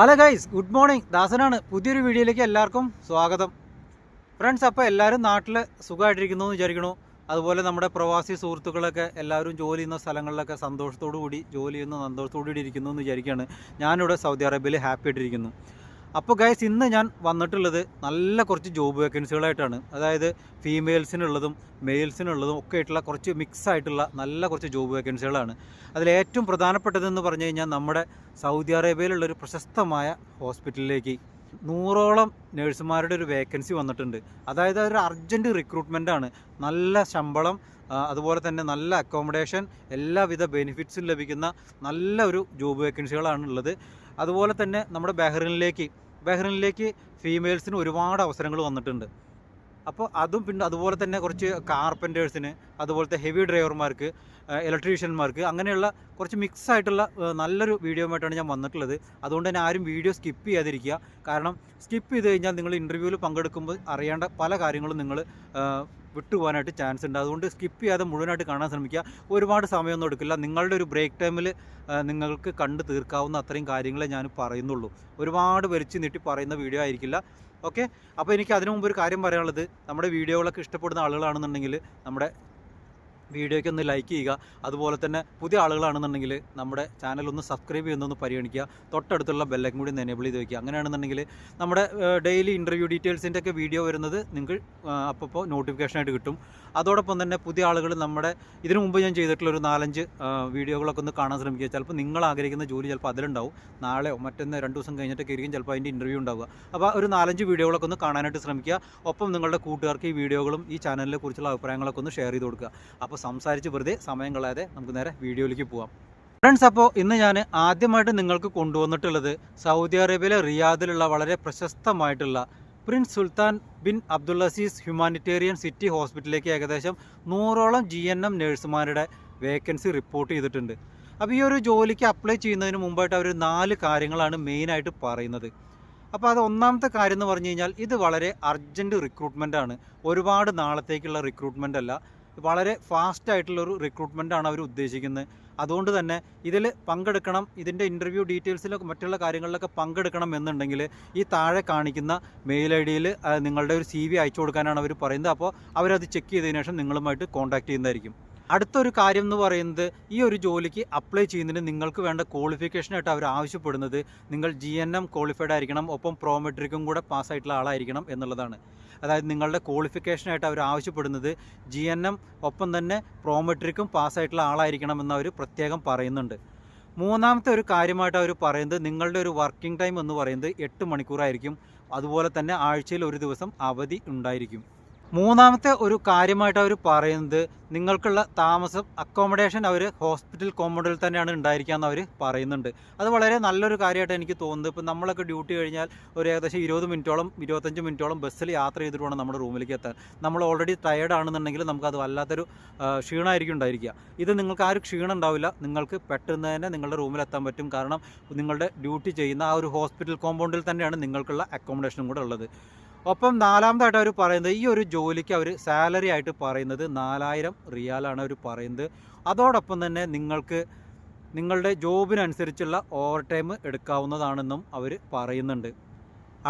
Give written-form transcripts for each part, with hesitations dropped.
Hello guys, good morning. ദാസനാണ്. പുതിയൊരു വീഡിയോയിലേക്ക് എല്ലാവർക്കും സ്വാഗതം. ഫ്രണ്ട്സ്, അപ്പോൾ എല്ലാവരും നാട്ടിൽ സുഖമായിട്ടിരിക്കുന്നു എന്ന് വിചാരിക്കണു. അതുപോലെ നമ്മുടെ പ്രവാസി സുഹൃത്തുക്കളൊക്കെ എല്ലാവരും ജോലി ചെയ്യുന്ന സ്ഥലങ്ങളിലൊക്കെ സന്തോഷത്തോടു കൂടി ജോലി ചെയ്യുന്ന സന്തോഷത്തോടു കൂടി ഇരിക്കുന്നു എന്ന് വിചാരിക്കുകയാണ്. ഞാനിവിടെ സൗദി അറേബ്യയിൽ ഹാപ്പി ആയിട്ടിരിക്കുന്നു. അപ്പോൾ ഗൈസ്, ഇന്ന് ഞാൻ വന്നിട്ടുള്ളത് നല്ല കുറച്ച് ജോബ് വേക്കൻസികളായിട്ടാണ്. അതായത് ഫീമെയിൽസിനുള്ളതും മെയിൽസിനുള്ളതും ഒക്കെ ആയിട്ടുള്ള കുറച്ച് മിക്സ് ആയിട്ടുള്ള നല്ല കുറച്ച് ജോബ് വേക്കൻസികളാണ്. അതിലേറ്റവും പ്രധാനപ്പെട്ടതെന്ന് പറഞ്ഞു കഴിഞ്ഞാൽ നമ്മുടെ സൗദി അറേബ്യയിലുള്ളൊരു പ്രശസ്തമായ ഹോസ്പിറ്റലിലേക്ക് 100ഓളം നേഴ്സുമാരുടെ ഒരു വേക്കൻസി വന്നിട്ടുണ്ട്. അതായത് ഒരു അർജൻറ്റ് റിക്രൂട്ട്മെൻറ്റാണ്. നല്ല ശമ്പളം, അതുപോലെ തന്നെ നല്ല അക്കോമഡേഷൻ, എല്ലാവിധ ബെനിഫിറ്റ്സും ലഭിക്കുന്ന നല്ല ഒരു ജോബ് വേക്കൻസികളാണുള്ളത്. അതുപോലെ തന്നെ നമ്മുടെ ബഹ്റിനിലേക്ക് ഫീമെയിൽസിന് ഒരുപാട് അവസരങ്ങൾ വന്നിട്ടുണ്ട്. അപ്പോൾ അതും പിന്നെ അതുപോലെ തന്നെ കുറച്ച് കാർപ്പൻറ്റേഴ്സിന്, അതുപോലത്തെ ഹെവി ഡ്രൈവർമാർക്ക്, ഇലക്ട്രീഷ്യന്മാർക്ക്, അങ്ങനെയുള്ള കുറച്ച് മിക്സ് ആയിട്ടുള്ള നല്ലൊരു വീഡിയോയുമായിട്ടാണ് ഞാൻ വന്നിട്ടുള്ളത്. അതുകൊണ്ട് തന്നെ ആരും വീഡിയോ സ്കിപ്പ് ചെയ്യാതിരിക്കുക. കാരണം സ്കിപ്പ് ചെയ്ത് കഴിഞ്ഞാൽ നിങ്ങൾ ഇൻ്റർവ്യൂവിൽ പങ്കെടുക്കുമ്പോൾ അറിയേണ്ട പല കാര്യങ്ങളും നിങ്ങൾ വിട്ടുപോകാനായിട്ട് ചാൻസ് ഉണ്ട്. അതുകൊണ്ട് സ്കിപ്പ് ചെയ്യാതെ മുഴുവനായിട്ട് കാണാൻ ശ്രമിക്കുക. ഒരുപാട് സമയമൊന്നും എടുക്കില്ല. നിങ്ങളുടെ ഒരു ബ്രേക്ക് ടൈമിൽ നിങ്ങൾക്ക് കണ്ടു തീർക്കാവുന്ന അത്രയും കാര്യങ്ങളെ ഞാൻ പറയുന്നുള്ളൂ. ഒരുപാട് വലിച്ചു നീട്ടി പറയുന്ന വീഡിയോ ആയിരിക്കില്ല. ഓക്കെ, അപ്പോൾ എനിക്ക് അതിനു മുമ്പ് ഒരു കാര്യം പറയാനുള്ളത്, നമ്മുടെ വീഡിയോകളൊക്കെ ഇഷ്ടപ്പെടുന്ന ആളുകളാണെന്നുണ്ടെങ്കിൽ നമ്മുടെ വീഡിയോയ്ക്ക് ഒന്ന് ലൈക്ക് ചെയ്യുക. അതുപോലെ തന്നെ പുതിയ ആളുകളാണെന്നുണ്ടെങ്കിൽ നമ്മുടെ ചാനലൊന്ന് സബ്സ്ക്രൈബ് ചെയ്യുന്നൊന്ന് പരിഗണിക്കുക. തൊട്ടടുത്തുള്ള ബെല്ലൈക്കൻ കൂടി ഒന്ന് എനേബിൾ ചെയ്ത് വയ്ക്കുക. അങ്ങനെയാണെന്നുണ്ടെങ്കിൽ നമ്മുടെ ഡെയിലി ഇൻ്റർവ്യൂ ഡീറ്റെയിൽസിൻ്റെ ഒക്കെ വീഡിയോ വരുന്നത് നിങ്ങൾക്ക് അപ്പോൾ നോട്ടിഫിക്കേഷനായിട്ട് കിട്ടും. അതോടൊപ്പം തന്നെ പുതിയ ആളുകൾ നമ്മുടെ ഇതിനു മുമ്പ് ഞാൻ ചെയ്തിട്ടുള്ള ഒരു 4-5 വീഡിയോകളൊക്കെ ഒന്ന് കാണാൻ ശ്രമിക്കുക. ചിലപ്പോൾ നിങ്ങൾ ആഗ്രഹിക്കുന്ന ജോലി ചിലപ്പോൾ അതിലുണ്ടാവും. നാളെയോ മറ്റൊന്ന് 2 ദിവസം കഴിഞ്ഞിട്ടൊക്കെ ആയിരിക്കും ചിലപ്പോൾ അതിൻ്റെ ഇൻ്റർവ്യൂ ഉണ്ടാവുക. അപ്പോൾ ഒരു 4-5 വീഡിയോകളൊക്കെ ഒന്ന് കാണാനായിട്ട് ശ്രമിക്കുക. ഒപ്പം നിങ്ങളുടെ കൂട്ടുകാർക്ക് ഈ വീഡിയോകളും ഈ ചാനലിനെ കുറിച്ചുള്ള അഭിപ്രായങ്ങളൊക്കെ ഒന്ന് ഷെയർ ചെയ്ത് കൊടുക്കുക. അപ്പോൾ സംസാരിച്ച് വെറുതെ സമയം കളയാതെ നമുക്ക് നേരെ വീഡിയോയിലേക്ക് പോവാം. ഫ്രണ്ട്സ്, അപ്പോൾ ഇന്ന് ഞാൻ ആദ്യമായിട്ട് നിങ്ങൾക്ക് കൊണ്ടുവന്നിട്ടുള്ളത് സൗദി അറേബ്യയിലെ റിയാദിലുള്ള വളരെ പ്രശസ്തമായിട്ടുള്ള prince Sultan bin Abdulaziz humanitarian city ഹോസ്പിറ്റലിലേക്ക് ഏകദേശം 100ഓളം GNM നേഴ്സുമാരുടെ വേക്കൻസി റിപ്പോർട്ട് ചെയ്തിട്ടുണ്ട്. അപ്പോൾ ഈ ഒരു ജോലിക്ക് അപ്ലൈ ചെയ്യുന്നതിന് മുമ്പായിട്ട് അവർ 4 കാര്യങ്ങളാണ് മെയിനായിട്ട് പറയുന്നത്. അപ്പോൾ അത് ഒന്നാമത്തെ കാര്യം എന്ന് പറഞ്ഞു കഴിഞ്ഞാൽ ഇത് വളരെ അർജൻറ്റ് റിക്രൂട്ട്മെൻ്റ് ആണ്. ഒരുപാട് നാളത്തേക്കുള്ള റിക്രൂട്ട്മെൻ്റ് അല്ല, വളരെ ഫാസ്റ്റായിട്ടുള്ളൊരു റിക്രൂട്ട്മെൻറ്റാണ് അവർ ഉദ്ദേശിക്കുന്നത്. അതുകൊണ്ട് തന്നെ ഇതിൽ പങ്കെടുക്കണം, ഇതിൻ്റെ ഇൻ്റർവ്യൂ ഡീറ്റെയിൽസിലൊക്കെ മറ്റുള്ള കാര്യങ്ങളിലൊക്കെ പങ്കെടുക്കണം എന്നുണ്ടെങ്കിൽ ഈ താഴെ കാണിക്കുന്ന മെയിൽ ID-യിൽ നിങ്ങളുടെ ഒരു CV അയച്ചു കൊടുക്കാനാണ് അവർ പറയുന്നത്. അപ്പോൾ അവരത് ചെക്ക് ചെയ്തതിനു ശേഷം നിങ്ങളുമായിട്ട് കോൺടാക്റ്റ് ചെയ്യുന്നതായിരിക്കും. അടുത്തൊരു കാര്യം എന്ന് പറയുന്നത്, ഈ ഒരു ജോലിക്ക് അപ്ലൈ ചെയ്യുന്നതിന് നിങ്ങൾക്ക് വേണ്ട ക്വാളിഫിക്കേഷനായിട്ട് അവർ ആവശ്യപ്പെടുന്നത് നിങ്ങൾ GNM ക്വാളിഫൈഡ് ആയിരിക്കണം, ഒപ്പം പ്രോമെട്രിക്കും കൂടെ പാസ്സായിട്ടുള്ള ആളായിരിക്കണം എന്നുള്ളതാണ്. അതായത് നിങ്ങളുടെ ക്വാളിഫിക്കേഷനായിട്ട് അവർ ആവശ്യപ്പെടുന്നത് GNM ഒപ്പം തന്നെ പ്രോമെട്രിക്കും പാസ്സായിട്ടുള്ള ആളായിരിക്കണം എന്ന് അവർ പ്രത്യേകം പറയുന്നുണ്ട്. മൂന്നാമത്തെ ഒരു കാര്യമായിട്ട് അവർ പറയുന്നത്, നിങ്ങളുടെ ഒരു വർക്കിംഗ് ടൈം എന്ന് പറയുന്നത് 8 മണിക്കൂറായിരിക്കും. അതുപോലെ തന്നെ ആഴ്ചയിൽ ഒരു ദിവസം അവധി ഉണ്ടായിരിക്കും. മൂന്നാമത്തെ ഒരു കാര്യമായിട്ട് അവർ പറയുന്നത്, നിങ്ങൾക്കുള്ള താമസം അക്കോമഡേഷൻ അവർ ഹോസ്പിറ്റൽ കോമ്പൗണ്ടിൽ തന്നെയാണ് ഉണ്ടായിരിക്കുകയെന്ന് അവർ പറയുന്നുണ്ട്. അത് വളരെ നല്ലൊരു കാര്യമായിട്ട് എനിക്ക് തോന്നുന്നത്. ഇപ്പോൾ നമ്മളൊക്കെ ഡ്യൂട്ടി കഴിഞ്ഞാൽ ഒരു ഏകദേശം 20 മിനിറ്റോളം 25 മിനിറ്റോളം ബസ്സിൽ യാത്ര ചെയ്തിട്ട് വേണം നമ്മുടെ റൂമിലേക്ക് എത്താൻ. നമ്മൾ ഓൾറെഡി ടയേർഡ് ആണെന്നുണ്ടെങ്കിൽ നമുക്കത് വല്ലാത്തൊരു ക്ഷീണമായിരിക്കും ഉണ്ടായിരിക്കുക. ഇത് നിങ്ങൾക്ക് ആരും ക്ഷീണം ഉണ്ടാവില്ല. നിങ്ങൾക്ക് പെട്ടെന്ന് തന്നെ നിങ്ങളുടെ റൂമിലെത്താൻ പറ്റും. കാരണം നിങ്ങളുടെ ഡ്യൂട്ടി ചെയ്യുന്ന ആ ഒരു ഹോസ്പിറ്റൽ കോമ്പൗണ്ടിൽ തന്നെയാണ് നിങ്ങൾക്കുള്ള അക്കോമഡേഷനും കൂടെ ഉള്ളത്. ഒപ്പം നാലാമതായിട്ട് അവർ പറയുന്നത്, ഈ ഒരു ജോലിക്ക് അവർ സാലറി ആയിട്ട് പറയുന്നത് 4000 റിയാലാണ് അവർ പറയുന്നത്. അതോടൊപ്പം തന്നെ നിങ്ങൾക്ക് നിങ്ങളുടെ ജോബിനനുസരിച്ചുള്ള ഓവർ ടൈം എടുക്കാവുന്നതാണെന്നും അവർ പറയുന്നുണ്ട്.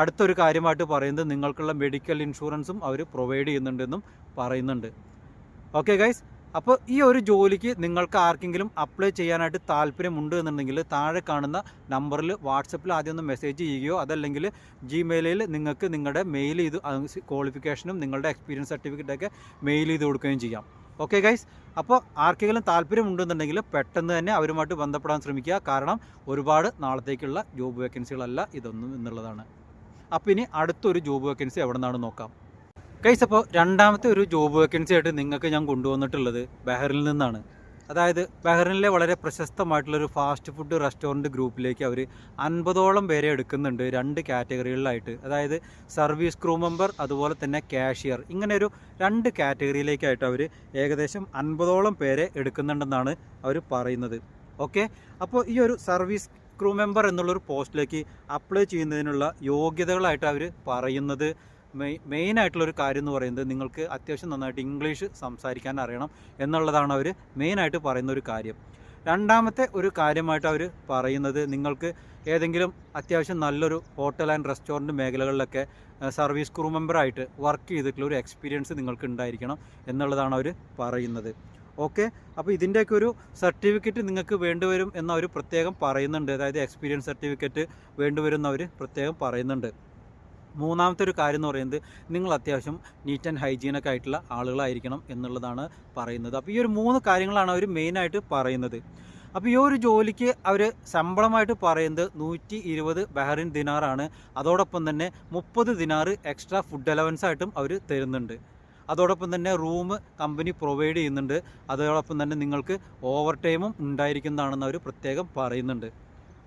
അടുത്തൊരു കാര്യമായിട്ട് പറയുന്നത്, നിങ്ങൾക്കുള്ള മെഡിക്കൽ ഇൻഷുറൻസും അവർ പ്രൊവൈഡ് ചെയ്യുന്നുണ്ടെന്നും പറയുന്നുണ്ട്. ഓക്കെ ഗൈസ്, അപ്പോൾ ഈ ഒരു ജോലിക്ക് നിങ്ങൾക്ക് ആർക്കെങ്കിലും അപ്ലൈ ചെയ്യാനായിട്ട് താല്പര്യമുണ്ട് എന്നുണ്ടെങ്കിൽ താഴെ കാണുന്ന നമ്പറിൽ വാട്സപ്പിൽ ആദ്യം ഒന്ന് മെസ്സേജ് ചെയ്യുകയോ അതല്ലെങ്കിൽ Gmail-ൽ നിങ്ങൾക്ക് നിങ്ങളുടെ മെയിൽ ചെയ്ത് ക്വാളിഫിക്കേഷനും നിങ്ങളുടെ എക്സ്പീരിയൻസ് സർട്ടിഫിക്കറ്റൊക്കെ മെയിൽ ചെയ്ത് കൊടുക്കുകയും ചെയ്യാം. ഓക്കെ ഗൈസ്, അപ്പോൾ ആർക്കെങ്കിലും താല്പര്യമുണ്ടെന്നുണ്ടെങ്കിൽ പെട്ടെന്ന് തന്നെ അവരുമായിട്ട് ബന്ധപ്പെടാൻ ശ്രമിക്കുക. കാരണം ഒരുപാട് നാളത്തേക്കുള്ള ജോബ് വേക്കൻസികളല്ല ഇതൊന്നും എന്നുള്ളതാണ്. അപ്പോൾ ഇനി അടുത്തൊരു ജോബ് വേക്കൻസി എവിടെ നിന്നാണ് നോക്കാം. ഗൈസ്, അപ്പോൾ രണ്ടാമത്തെ ഒരു ജോബ് വേക്കൻസി ആയിട്ട് നിങ്ങൾക്ക് ഞാൻ കൊണ്ടുവന്നിട്ടുള്ളത് ബഹ്റിനിൽ നിന്നാണ്. അതായത് ബഹ്റിനിലെ വളരെ പ്രശസ്തമായിട്ടുള്ളൊരു ഫാസ്റ്റ് ഫുഡ് റെസ്റ്റോറൻറ്റ് ഗ്രൂപ്പിലേക്ക് അവർ 50ഓളം പേരെ എടുക്കുന്നുണ്ട്, 2 കാറ്റഗറികളിലായിട്ട്. അതായത് സർവീസ് ക്രൂ മെമ്പർ, അതുപോലെ തന്നെ കാഷ്യർ, ഇങ്ങനെ ഒരു 2 കാറ്റഗറിയിലേക്കായിട്ട് അവർ ഏകദേശം 50ഓളം പേരെ എടുക്കുന്നുണ്ടെന്നാണ് അവർ പറയുന്നത്. ഓക്കെ, അപ്പോൾ ഈ ഒരു സർവീസ് ക്രൂ മെമ്പർ എന്നുള്ളൊരു പോസ്റ്റിലേക്ക് അപ്ലൈ ചെയ്യുന്നതിനുള്ള യോഗ്യതകളായിട്ട് അവർ പറയുന്നത്, മെയിനായിട്ടുള്ളൊരു കാര്യം എന്ന് പറയുന്നത്, നിങ്ങൾക്ക് അത്യാവശ്യം നന്നായിട്ട് ഇംഗ്ലീഷ് സംസാരിക്കാൻ അറിയണം എന്നുള്ളതാണ് അവർ മെയിനായിട്ട് പറയുന്ന ഒരു കാര്യം. രണ്ടാമത്തെ ഒരു കാര്യമായിട്ട് അവർ പറയുന്നത് നിങ്ങൾക്ക് ഏതെങ്കിലും അത്യാവശ്യം നല്ലൊരു ഹോട്ടൽ ആൻഡ് റെസ്റ്റോറൻറ്റ് മേഖലകളിലൊക്കെ സർവീസ് ക്രൂ മെമ്പറായിട്ട് വർക്ക് ചെയ്തിട്ടുള്ള ഒരു എക്സ്പീരിയൻസ് നിങ്ങൾക്ക് ഉണ്ടായിരിക്കണം എന്നുള്ളതാണ് അവർ പറയുന്നത്. ഓക്കെ, അപ്പോൾ ഇതിൻ്റെയൊക്കെ ഒരു സർട്ടിഫിക്കറ്റ് നിങ്ങൾക്ക് വേണ്ടിവരും എന്നവർ പ്രത്യേകം പറയുന്നുണ്ട്. അതായത് എക്സ്പീരിയൻസ് സർട്ടിഫിക്കറ്റ് വേണ്ടിവരും എന്നവർ പ്രത്യേകം പറയുന്നുണ്ട്. മൂന്നാമത്തെ ഒരു കാര്യം എന്ന് പറയുന്നത് നിങ്ങൾ അത്യാവശ്യം നീറ്റ് ആൻഡ് ഹൈജീനൊക്കെ ആയിട്ടുള്ള ആളുകളായിരിക്കണം എന്നുള്ളതാണ് പറയുന്നത്. അപ്പോൾ ഈ ഒരു 3 കാര്യങ്ങളാണ് അവർ മെയിനായിട്ട് പറയുന്നത്. അപ്പോൾ ഈ ഒരു ജോലിക്ക് അവർ ശമ്പളമായിട്ട് പറയുന്നത് 120 ബഹ്റിൻ ദിനാറാണ്. അതോടൊപ്പം തന്നെ 30 ദിനാർ എക്സ്ട്രാ ഫുഡ് അലവൻസ് ആയിട്ടും അവർ തരുന്നുണ്ട്. അതോടൊപ്പം തന്നെ റൂം കമ്പനി പ്രൊവൈഡ് ചെയ്യുന്നുണ്ട്. അതോടൊപ്പം തന്നെ നിങ്ങൾക്ക് ഓവർ ടൈമും ഉണ്ടായിരിക്കുന്നതാണെന്ന് അവർ പ്രത്യേകം പറയുന്നുണ്ട്.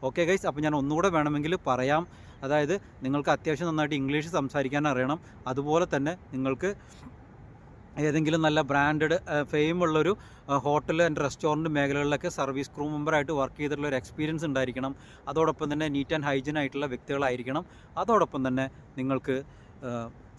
ഓക്കെ ഗൈസ്, അപ്പോൾ ഞാൻ ഒന്നുകൂടെ വേണമെങ്കിൽ പറയാം. അതായത് നിങ്ങൾക്ക് അത്യാവശ്യം നന്നായിട്ട് ഇംഗ്ലീഷ് സംസാരിക്കാൻ അറിയണം. അതുപോലെ തന്നെ നിങ്ങൾക്ക് ഏതെങ്കിലും നല്ല ബ്രാൻഡഡ് ഫെയിമുള്ളൊരു ഹോട്ടൽ ആൻഡ് റെസ്റ്റോറൻറ്റ് മേഖലകളിലൊക്കെ സർവീസ് ക്രൂ മെമ്പറായിട്ട് വർക്ക് ചെയ്തിട്ടുള്ള ഒരു എക്സ്പീരിയൻസ് ഉണ്ടായിരിക്കണം. അതോടൊപ്പം തന്നെ നീറ്റ് ആൻഡ് ഹൈജീൻ ആയിട്ടുള്ള വ്യക്തികളായിരിക്കണം. അതോടൊപ്പം തന്നെ നിങ്ങൾക്ക്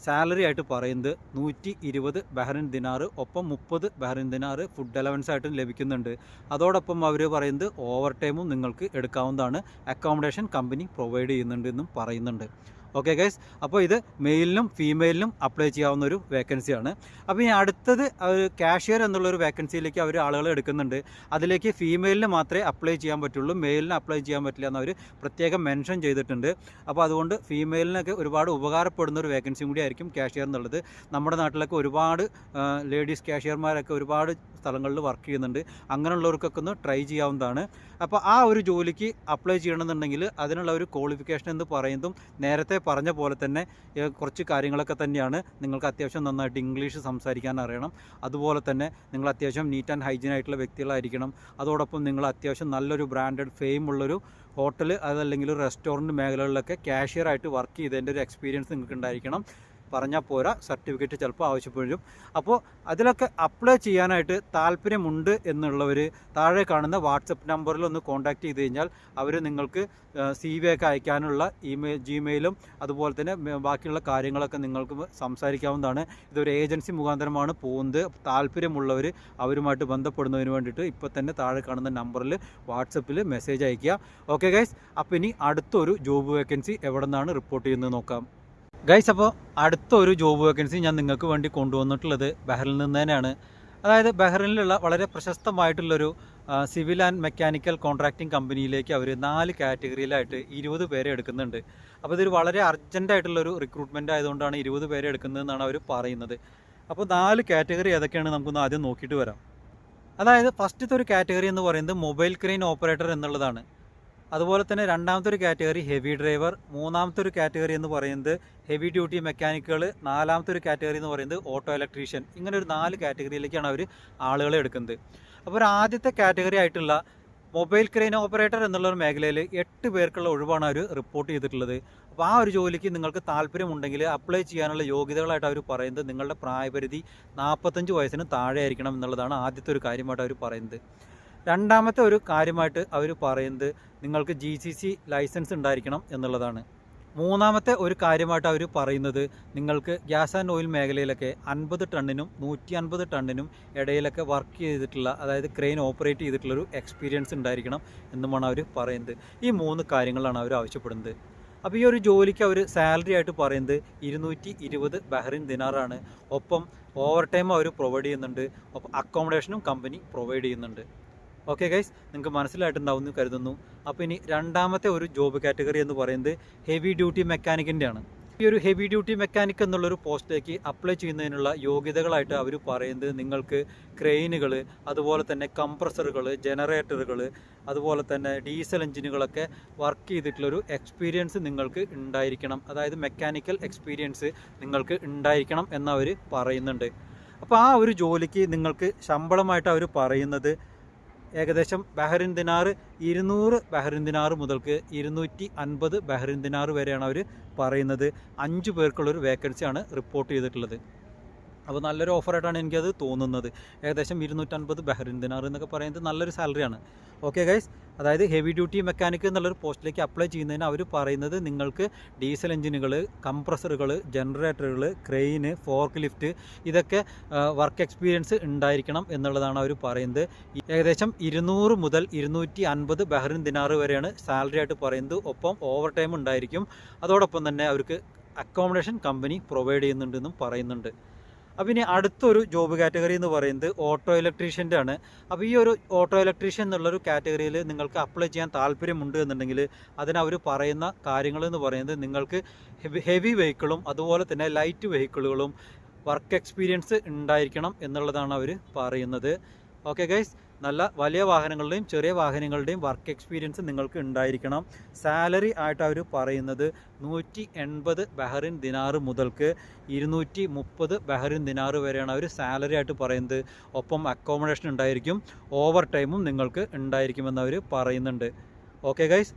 സാലറി ആയിട്ട് പറയുന്നത് 120 ബഹ്റിൻ ദിനാർ, ഒപ്പം 30 ബഹ്റിൻ ദിനാർ ഫുഡ് അലവൻസ് ആയിട്ടും ലഭിക്കുന്നുണ്ട്. അതോടൊപ്പം അവർ പറയുന്നത് ഓവർ ടൈമും നിങ്ങൾക്ക് എടുക്കാവുന്നതാണ്. അക്കോമഡേഷൻ കമ്പനി പ്രൊവൈഡ് ചെയ്യുന്നുണ്ട് എന്നും പറയുന്നുണ്ട്. ഓക്കെ ഗൈസ്, അപ്പോൾ ഇത് മെയിലിനും ഫീമെയിലിനും അപ്ലൈ ചെയ്യാവുന്ന ഒരു വേക്കൻസിയാണ്. അപ്പോൾ ഈ അടുത്തത് കാഷ്യർ എന്നുള്ളൊരു വേക്കൻസിയിലേക്ക് അവർ ആളുകളെ എടുക്കുന്നുണ്ട്. അതിലേക്ക് ഫീമെയിലിന് മാത്രമേ അപ്ലൈ ചെയ്യാൻ പറ്റുള്ളൂ, മെയിലിന് അപ്ലൈ ചെയ്യാൻ പറ്റില്ല എന്നവർ പ്രത്യേകം മെൻഷൻ ചെയ്തിട്ടുണ്ട്. അപ്പോൾ അതുകൊണ്ട് ഫീമെയിലിനൊക്കെ ഒരുപാട് ഉപകാരപ്പെടുന്ന ഒരു വേക്കൻസിയും കൂടി ആയിരിക്കും കാഷ്യർ എന്നുള്ളത്. നമ്മുടെ നാട്ടിലൊക്കെ ഒരുപാട് ലേഡീസ് കാഷ്യർമാരൊക്കെ ഒരുപാട് സ്ഥലങ്ങളിൽ വർക്ക് ചെയ്യുന്നുണ്ട്. അങ്ങനെയുള്ളവർക്കൊക്കെ ഒന്ന് ട്രൈ ചെയ്യാവുന്നതാണ്. അപ്പോൾ ആ ഒരു ജോലിക്ക് അപ്ലൈ ചെയ്യണമെന്നുണ്ടെങ്കിൽ അതിനുള്ള ഒരു ക്വാളിഫിക്കേഷൻ എന്ന് പറയുന്നതും നേരത്തെ പറഞ്ഞ പോലെ തന്നെ കുറച്ച് കാര്യങ്ങളൊക്കെ തന്നെയാണ്. നിങ്ങൾക്ക് അത്യാവശ്യം നന്നായിട്ട് ഇംഗ്ലീഷ് സംസാരിക്കാൻ അറിയണം. അതുപോലെ തന്നെ നിങ്ങൾ അത്യാവശ്യം നീറ്റ് ആൻഡ് ഹൈജീൻ ആയിട്ടുള്ള വ്യക്തികളായിരിക്കണം. അതോടൊപ്പം നിങ്ങൾ അത്യാവശ്യം നല്ലൊരു ബ്രാൻഡഡ് ഫെയിമുള്ളൊരു ഹോട്ടൽ അതല്ലെങ്കിൽ റെസ്റ്റോറൻറ്റ് മേഖലകളിലൊക്കെ കാഷ്യറായിട്ട് വർക്ക് ചെയ്തതിൻ്റെ ഒരു എക്സ്പീരിയൻസ് നിങ്ങൾക്ക് ഉണ്ടായിരിക്കണം. പറഞ്ഞാൽ പോരാ, സർട്ടിഫിക്കറ്റ് ചിലപ്പോൾ ആവശ്യപ്പെടും. അപ്പോൾ അതിലൊക്കെ അപ്ലൈ ചെയ്യാനായിട്ട് താല്പര്യമുണ്ട് എന്നുള്ളവർ താഴെ കാണുന്ന വാട്സപ്പ് നമ്പറിൽ ഒന്ന് കോൺടാക്റ്റ് ചെയ്ത് കഴിഞ്ഞാൽ അവർ നിങ്ങൾക്ക് CV ഒക്കെ അയക്കാനുള്ള ജിമെയിലും അതുപോലെ തന്നെ ബാക്കിയുള്ള കാര്യങ്ങളൊക്കെ നിങ്ങൾക്ക് സംസാരിക്കാവുന്നതാണ്. ഇതൊരു ഏജൻസി മുഖാന്തരമാണ് പോകുന്നത്. താല്പര്യമുള്ളവർ അവരുമായിട്ട് ബന്ധപ്പെടുന്നതിന് വേണ്ടിയിട്ട് ഇപ്പോൾ തന്നെ താഴെ കാണുന്ന നമ്പറിൽ വാട്സപ്പിൽ മെസ്സേജ് അയയ്ക്കുക. ഓക്കെ ഗൈസ്, അപ്പോൾ ഇനി അടുത്തൊരു ജോബ് വേക്കൻസി എവിടെ നിന്നാണ് റിപ്പോർട്ട് ചെയ്യുന്നത് നോക്കാം. ഗൈസ്, അപ്പോൾ അടുത്തൊരു ജോബ് വേക്കൻസി ഞാൻ നിങ്ങൾക്ക് വേണ്ടി കൊണ്ടുവന്നിട്ടുള്ളത് ബഹ്റിനിൽ നിന്ന് തന്നെയാണ്. അതായത് ബഹ്റിനിലുള്ള വളരെ പ്രശസ്തമായിട്ടുള്ളൊരു സിവിൽ ആൻഡ് മെക്കാനിക്കൽ കോൺട്രാക്റ്റിംഗ് കമ്പനിയിലേക്ക് അവർ 4 കാറ്റഗറിയിലായിട്ട് 20 പേരെ എടുക്കുന്നുണ്ട്. അപ്പോൾ ഇതൊരു വളരെ അർജൻറ്റായിട്ടുള്ളൊരു റിക്രൂട്ട്മെൻറ്റ് ആയതുകൊണ്ടാണ് 20 പേരെ എടുക്കുന്നതെന്നാണ് അവർ പറയുന്നത്. അപ്പോൾ 4 കാറ്റഗറി ഏതൊക്കെയാണ് നമുക്കൊന്ന് ആദ്യം നോക്കിയിട്ട് വരാം. അതായത് ഫസ്റ്റത്തെ ഒരു കാറ്റഗറി എന്ന് പറയുന്നത് മൊബൈൽ ക്രെയിൻ ഓപ്പറേറ്റർ എന്നുള്ളതാണ്. അതുപോലെ തന്നെ രണ്ടാമത്തെ ഒരു കാറ്റഗറി ഹെവി ഡ്രൈവർ, മൂന്നാമത്തെ ഒരു കാറ്റഗറി എന്ന് പറയുന്നത് ഹെവി ഡ്യൂട്ടി മെക്കാനിക്കുകൾ, നാലാമത്തെ ഒരു കാറ്റഗറി എന്ന് പറയുന്നത് ഓട്ടോ ഇലക്ട്രീഷ്യൻ. ഇങ്ങനെ ഒരു 4 കാറ്റഗറിയിലേക്കാണ് അവർ ആളുകളെ എടുക്കുന്നത്. അപ്പോൾ ഒരു ആദ്യത്തെ കാറ്റഗറി ആയിട്ടുള്ള മൊബൈൽ ക്രെയിൻ ഓപ്പറേറ്റർ എന്നുള്ള ഒരു മേഖലയിൽ 8 പേർക്കുള്ള ഒഴിവാണ് അവർ റിപ്പോർട്ട് ചെയ്തിട്ടുള്ളത്. അപ്പോൾ ആ ഒരു ജോലിക്ക് നിങ്ങൾക്ക് താല്പര്യമുണ്ടെങ്കിൽ അപ്ലൈ ചെയ്യാനുള്ള യോഗ്യതകളായിട്ട് അവർ പറയുന്നത് നിങ്ങളുടെ പ്രായപരിധി 45 വയസ്സിന് താഴെ ആയിരിക്കണം എന്നുള്ളതാണ് ആദ്യത്തെ ഒരു കാര്യമായിട്ട് അവർ പറയുന്നത്. രണ്ടാമത്തെ ഒരു കാര്യമായിട്ട് അവർ പറയുന്നത് നിങ്ങൾക്ക് GCC ലൈസൻസ് ഉണ്ടായിരിക്കണം എന്നുള്ളതാണ്. മൂന്നാമത്തെ ഒരു കാര്യമായിട്ട് അവർ പറയുന്നത് നിങ്ങൾക്ക് ഗ്യാസ് ആൻഡ് ഓയിൽ മേഖലയിലൊക്കെ 50 ടണ്ണിനും 150 ടണ്ണിനും ഇടയിലൊക്കെ വർക്ക് ചെയ്തിട്ടുള്ള, അതായത് ക്രെയിൻ ഓപ്പറേറ്റ് ചെയ്തിട്ടുള്ളൊരു എക്സ്പീരിയൻസ് ഉണ്ടായിരിക്കണം എന്നുമാണ് അവർ പറയുന്നത്. ഈ 3 കാര്യങ്ങളാണ് അവർ ആവശ്യപ്പെടുന്നത്. അപ്പോൾ ഈ ഒരു ജോലിക്ക് അവർ സാലറി ആയിട്ട് പറയുന്നത് 220 ബഹ്റിൻ ദിനാറാണ്. ഒപ്പം ഓവർ ടൈം അവർ പ്രൊവൈഡ് ചെയ്യുന്നുണ്ട്. ഒപ്പം അക്കോമഡേഷനും കമ്പനി പ്രൊവൈഡ് ചെയ്യുന്നുണ്ട്. ഓക്കെ ഗൈസ്, നിങ്ങൾക്ക് മനസ്സിലായിട്ടുണ്ടാവും എന്ന് കരുതുന്നു. അപ്പോൾ ഇനി രണ്ടാമത്തെ ഒരു ജോബ് കാറ്റഗറി എന്ന് പറയുന്നത് ഹെവി ഡ്യൂട്ടി മെക്കാനിക്കിൻ്റെയാണ്. ഈ ഒരു ഹെവി ഡ്യൂട്ടി മെക്കാനിക് എന്നുള്ളൊരു പോസ്റ്റിലേക്ക് അപ്ലൈ ചെയ്യുന്നതിനുള്ള യോഗ്യതകളായിട്ട് അവർ പറയുന്നത് നിങ്ങൾക്ക് ക്രെയിനുകൾ, അതുപോലെ തന്നെ കംപ്രസറുകൾ, ജനറേറ്ററുകൾ, അതുപോലെ തന്നെ ഡീസൽ എഞ്ചിനുകളൊക്കെ വർക്ക് ചെയ്തിട്ടുള്ളൊരു എക്സ്പീരിയൻസ് നിങ്ങൾക്ക് ഉണ്ടായിരിക്കണം. അതായത് മെക്കാനിക്കൽ എക്സ്പീരിയൻസ് നിങ്ങൾക്ക് ഉണ്ടായിരിക്കണം എന്നവർ പറയുന്നുണ്ട്. അപ്പോൾ ആ ഒരു ജോലിക്ക് നിങ്ങൾക്ക് ശമ്പളമായിട്ട് അവർ പറയുന്നത് ഏകദേശം ബഹ്റിൻ ദിനാർ 200 ബഹ്റിൻ ദിനാർ മുതൽക്ക് 250 ബഹ്റിൻ ദിനാർ വരെയാണ് അവർ പറയുന്നത്. 5 പേർക്കുള്ളൊരു വേക്കൻസിയാണ് റിപ്പോർട്ട് ചെയ്തിട്ടുള്ളത്. അപ്പോൾ നല്ലൊരു ഓഫറായിട്ടാണ് എനിക്കത് തോന്നുന്നത്. ഏകദേശം 250 ബഹ്റിൻ ദിനാർ എന്നൊക്കെ പറയുന്നത് നല്ലൊരു സാലറിയാണ്. ഓക്കെ ഗൈസ്, അതായത് ഹെവി ഡ്യൂട്ടി മെക്കാനിക് എന്നുള്ളൊരു പോസ്റ്റിലേക്ക് അപ്ലൈ ചെയ്യുന്നതിന് അവർ പറയുന്നത് നിങ്ങൾക്ക് ഡീസൽ എഞ്ചിനുകൾ, കംപ്രസറുകൾ, ജനറേറ്ററുകൾ, ക്രെയിന്, ഫോർക്ക് ലിഫ്റ്റ് ഇതൊക്കെ വർക്ക് എക്സ്പീരിയൻസ് ഉണ്ടായിരിക്കണം എന്നുള്ളതാണ് അവർ പറയുന്നത്. ഏകദേശം 200 മുതൽ 250 ബഹ്റിൻ ദിനാർ വരെയാണ് സാലറി ആയിട്ട് പറയുന്നത്. ഒപ്പം ഓവർ ടൈം ഉണ്ടായിരിക്കും. അതോടൊപ്പം തന്നെ അവർക്ക് അക്കോമഡേഷൻ കമ്പനി പ്രൊവൈഡ് ചെയ്യുന്നുണ്ടെന്നും പറയുന്നുണ്ട്. അപ്പോൾ ഇനി അടുത്തൊരു ജോബ് കാറ്റഗറി എന്ന് പറയുന്നത് ഓട്ടോ ഇലക്ട്രീഷ്യൻ്റെ ആണ്. അപ്പോൾ ഈ ഒരു ഓട്ടോ ഇലക്ട്രീഷ്യൻ എന്നുള്ളൊരു കാറ്റഗറിയിൽ നിങ്ങൾക്ക് അപ്ലൈ ചെയ്യാൻ താല്പര്യമുണ്ട് എന്നുണ്ടെങ്കിൽ അതിനവർ പറയുന്ന കാര്യങ്ങൾ എന്ന് പറയുന്നത് നിങ്ങൾക്ക് ഹെവി വെഹിക്കിളും അതുപോലെ തന്നെ ലൈറ്റ് വെഹിക്കിളുകളും വർക്ക് എക്സ്പീരിയൻസ് ഉണ്ടായിരിക്കണം എന്നുള്ളതാണ് അവർ പറയുന്നത്. ഓക്കെ ഗൈസ്, നല്ല വലിയ വാഹനങ്ങളുടെയും ചെറിയ വാഹനങ്ങളുടെയും വർക്ക് എക്സ്പീരിയൻസ് നിങ്ങൾക്ക് ഉണ്ടായിരിക്കണം. സാലറി ആയിട്ട് അവർ പറയുന്നത് 180 ബഹ്റിൻ ദിനാർ മുതൽക്ക് 230 ബഹ്റിൻ ദിനാർ വരെയാണ് അവർ സാലറി ആയിട്ട് പറയുന്നത്. ഒപ്പം അക്കോമഡേഷൻ ഉണ്ടായിരിക്കും, ഓവർ ടൈമും നിങ്ങൾക്ക് ഉണ്ടായിരിക്കുമെന്ന് അവർ പറയുന്നുണ്ട്. ഓക്കെ ഗൈസ്,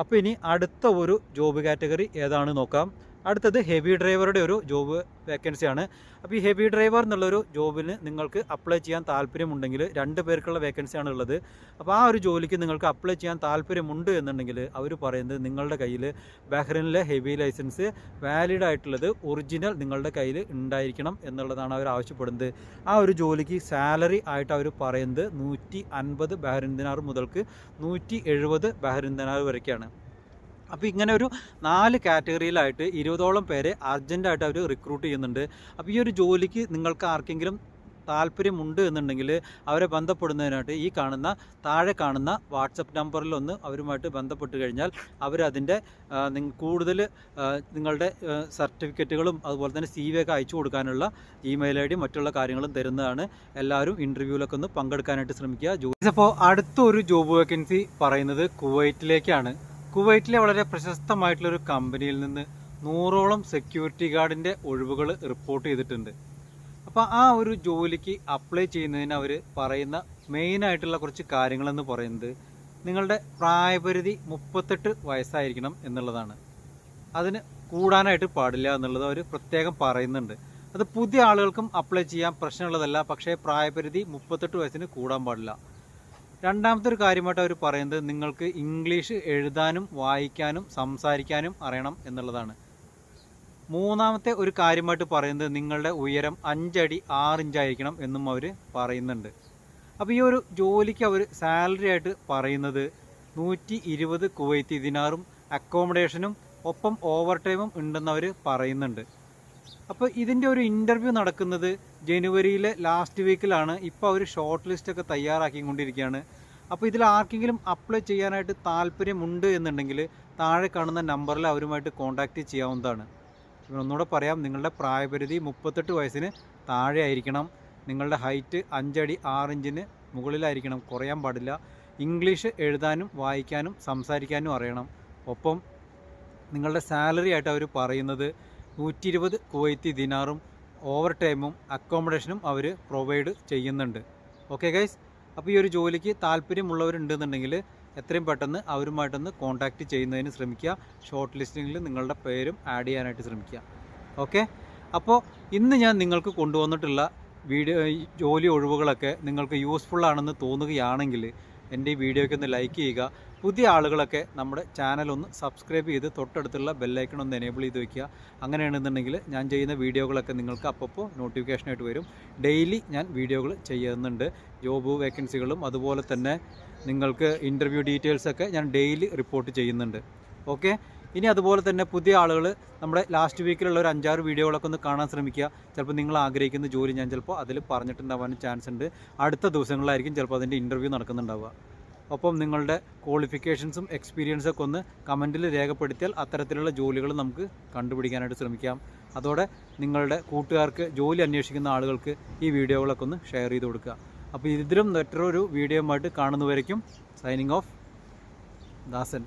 അപ്പോൾ ഇനി അടുത്ത ഒരു ജോബ് കാറ്റഗറി ഏതാണ് നോക്കാം. അടുത്തത് ഹെവി ഡ്രൈവറുടെ ഒരു ജോബ് വേക്കൻസിയാണ്. അപ്പോൾ ഈ ഹെവി ഡ്രൈവർ എന്നുള്ളൊരു ജോബിന് നിങ്ങൾക്ക് അപ്ലൈ ചെയ്യാൻ താല്പര്യമുണ്ടെങ്കിൽ 2 പേർക്കുള്ള വേക്കൻസിയാണ് ഉള്ളത്. അപ്പോൾ ആ ഒരു ജോലിക്ക് നിങ്ങൾക്ക് അപ്ലൈ ചെയ്യാൻ താല്പര്യമുണ്ട് എന്നുണ്ടെങ്കിൽ അവർ പറയുന്നത് നിങ്ങളുടെ കയ്യിൽ ബഹ്റിനിലെ ഹെവി ലൈസൻസ് വാലിഡ് ആയിട്ടുള്ളത് ഒറിജിനൽ നിങ്ങളുടെ കയ്യിൽ ഉണ്ടായിരിക്കണം എന്നുള്ളതാണ് അവർ ആവശ്യപ്പെടുന്നത്. ആ ഒരു ജോലിക്ക് സാലറി ആയിട്ട് അവർ പറയുന്നത് 150 ബഹ്റിൻ ദിനാർ മുതൽക്ക് 170 ബഹ്റിൻ ദിനാർ വരെയൊക്കെയാണ്. അപ്പോൾ ഇങ്ങനെ ഒരു 4 കാറ്റഗറിയിലായിട്ട് 20ഓളം പേരെ അർജൻറ്റായിട്ട് അവർ റിക്രൂട്ട് ചെയ്യുന്നുണ്ട്. അപ്പോൾ ഈ ഒരു ജോലിക്ക് നിങ്ങൾക്ക് ആർക്കെങ്കിലും താല്പര്യമുണ്ട് എന്നുണ്ടെങ്കിൽ അവരെ ബന്ധപ്പെടുന്നതിനായിട്ട് ഈ താഴെ കാണുന്ന വാട്സപ്പ് നമ്പറിലൊന്ന് അവരുമായിട്ട് ബന്ധപ്പെട്ട് കഴിഞ്ഞാൽ അവരതിൻ്റെ കൂടുതൽ നിങ്ങളുടെ സർട്ടിഫിക്കറ്റുകളും അതുപോലെ തന്നെ CV ഒക്കെ അയച്ചു കൊടുക്കാനുള്ള ഇമെയിൽ ID മറ്റുള്ള കാര്യങ്ങളും തരുന്നതാണ്. എല്ലാവരും ഇൻ്റർവ്യൂവിലൊക്കെ ഒന്ന് പങ്കെടുക്കാനായിട്ട് ശ്രമിക്കുക. അപ്പോൾ അടുത്തൊരു ജോബ് വേക്കൻസി പറയുന്നത് കുവൈറ്റിലേക്കാണ്. കുവൈറ്റിലെ വളരെ പ്രശസ്തമായിട്ടുള്ളൊരു കമ്പനിയിൽ നിന്ന് 100ഓളം സെക്യൂരിറ്റി ഗാർഡിൻ്റെ ഒഴിവുകൾ റിപ്പോർട്ട് ചെയ്തിട്ടുണ്ട്. അപ്പോൾ ആ ഒരു ജോലിക്ക് അപ്ലൈ ചെയ്യുന്നതിന് അവർ പറയുന്ന മെയിനായിട്ടുള്ള കുറച്ച് കാര്യങ്ങളെന്ന് പറയുന്നത് നിങ്ങളുടെ പ്രായപരിധി 38 വയസ്സായിരിക്കണം എന്നുള്ളതാണ്. അതിന് കൂടാനായിട്ട് പാടില്ല എന്നുള്ളത് അവർ പ്രത്യേകം പറയുന്നുണ്ട്. അത് പുതിയ ആളുകൾക്കും അപ്ലൈ ചെയ്യാൻ പ്രശ്നമുള്ളതല്ല, പക്ഷേ പ്രായപരിധി 38 വയസ്സിന് കൂടാൻ പാടില്ല. രണ്ടാമത്തെ ഒരു കാര്യമായിട്ട് അവർ പറയുന്നത് നിങ്ങൾക്ക് ഇംഗ്ലീഷ് എഴുതാനും വായിക്കാനും സംസാരിക്കാനും അറിയണം എന്നുള്ളതാണ്. മൂന്നാമത്തെ ഒരു കാര്യമായിട്ട് പറയുന്നത് നിങ്ങളുടെ ഉയരം 5 അടി 6 ഇഞ്ച് ആയിരിക്കണം എന്നും അവർ പറയുന്നുണ്ട്. അപ്പോൾ ഈ ഒരു ജോലിക്ക് അവർ സാലറി ആയിട്ട് പറയുന്നത് 120 കുവൈത്തി ദിനാറും അക്കോമഡേഷനും ഒപ്പം ഓവർ ടൈമും ഉണ്ടെന്ന് അവർ പറയുന്നുണ്ട്. അപ്പോൾ ഇതിൻ്റെ ഒരു ഇൻ്റർവ്യൂ നടക്കുന്നത് ജനുവരിയിലെ ലാസ്റ്റ് വീക്കിലാണ്. ഇപ്പോൾ അവർ ഷോർട്ട് ലിസ്റ്റൊക്കെ തയ്യാറാക്കിക്കൊണ്ടിരിക്കുകയാണ്. അപ്പോൾ ഇതിൽ ആർക്കെങ്കിലും അപ്ലൈ ചെയ്യാനായിട്ട് താല്പര്യമുണ്ട് എന്നുണ്ടെങ്കിൽ താഴെ കാണുന്ന നമ്പറിൽ അവരുമായിട്ട് കോൺടാക്റ്റ് ചെയ്യാവുന്നതാണ്. ഒന്നുകൂടെ പറയാം, നിങ്ങളുടെ പ്രായപരിധി 38 വയസ്സിന് താഴെ ആയിരിക്കണം. നിങ്ങളുടെ ഹൈറ്റ് 5 അടി 6 ഇഞ്ചിന് മുകളിലായിരിക്കണം, കുറയാൻ പാടില്ല. ഇംഗ്ലീഷ് എഴുതാനും വായിക്കാനും സംസാരിക്കാനും അറിയണം. ഒപ്പം നിങ്ങളുടെ സാലറി ആയിട്ട് അവർ പറയുന്നത് 120 കുവൈത്തി ദിനാറും ഓവർ ടൈമും അക്കോമഡേഷനും അവർ പ്രൊവൈഡ് ചെയ്യുന്നുണ്ട്. ഓക്കെ ഗൈസ്, അപ്പോൾ ഈ ഒരു ജോലിക്ക് താല്പര്യമുള്ളവരുണ്ടെന്നുണ്ടെങ്കിൽ എത്രയും പെട്ടെന്ന് അവരുമായിട്ടൊന്ന് കോൺടാക്റ്റ് ചെയ്യുന്നതിന് ശ്രമിക്കുക. ഷോർട്ട് ലിസ്റ്റിങ്ങിൽ നിങ്ങളുടെ പേരും ആഡ് ചെയ്യാനായിട്ട് ശ്രമിക്കുക. ഓക്കെ, അപ്പോൾ ഇന്ന് ഞാൻ നിങ്ങൾക്ക് കൊണ്ടുവന്നിട്ടുള്ള ജോലി ഒഴിവുകളൊക്കെ നിങ്ങൾക്ക് യൂസ്ഫുള്ളാണെന്ന് തോന്നുകയാണെങ്കിൽ എൻ്റെ ഈ വീഡിയോയ്ക്ക് ഒന്ന് ലൈക്ക് ചെയ്യുക. പുതിയ ആളുകളൊക്കെ നമ്മുടെ ചാനലൊന്ന് സബ്സ്ക്രൈബ് ചെയ്ത് തൊട്ടടുത്തുള്ള ബെല്ലൈക്കൺ ഒന്ന് എനേബിൾ ചെയ്ത് വയ്ക്കുക. അങ്ങനെയാണെന്നുണ്ടെങ്കിൽ ഞാൻ ചെയ്യുന്ന വീഡിയോകളൊക്കെ നിങ്ങൾക്ക് അപ്പോൾ നോട്ടിഫിക്കേഷനായിട്ട് വരും. ഡെയിലി ഞാൻ വീഡിയോകൾ ചെയ്യുന്നുണ്ട്. ജോബ് വേക്കൻസികളും അതുപോലെ തന്നെ നിങ്ങൾക്ക് ഇൻ്റർവ്യൂ ഡീറ്റെയിൽസൊക്കെ ഞാൻ ഡെയിലി റിപ്പോർട്ട് ചെയ്യുന്നുണ്ട്. ഓക്കെ, ഇനി അതുപോലെ തന്നെ പുതിയ ആളുകൾ നമ്മുടെ ലാസ്റ്റ് വീക്കിലുള്ള ഒരു 5-6 വീഡിയോകളൊക്കെ ഒന്ന് കാണാൻ ശ്രമിക്കുക. ചിലപ്പോൾ നിങ്ങൾ ആഗ്രഹിക്കുന്ന ജോലി ഞാൻ ചിലപ്പോൾ അതിൽ പറഞ്ഞിട്ടുണ്ടാവാനും ചാൻസ് ഉണ്ട്. അടുത്ത ദിവസങ്ങളിലായിരിക്കും ചിലപ്പോൾ അതിൻ്റെ ഇൻ്റർവ്യൂ നടക്കുന്നുണ്ടാവുക. ഒപ്പം നിങ്ങളുടെ ക്വാളിഫിക്കേഷൻസും എക്സ്പീരിയൻസൊക്കെ ഒന്ന് കമൻറ്റിൽ രേഖപ്പെടുത്തിയാൽ അത്തരത്തിലുള്ള ജോലികൾ നമുക്ക് കണ്ടുപിടിക്കാനായിട്ട് ശ്രമിക്കാം. അതോടെ നിങ്ങളുടെ കൂട്ടുകാർക്ക്, ജോലി അന്വേഷിക്കുന്ന ആളുകൾക്ക് ഈ വീഡിയോകളൊക്കെ ഒന്ന് ഷെയർ ചെയ്ത് കൊടുക്കുക. അപ്പോൾ ഇതിലും മറ്റൊരു വീഡിയോയുമായിട്ട് കാണുന്നവരേക്കും സൈനിങ് ഓഫ്, ദാസൻ.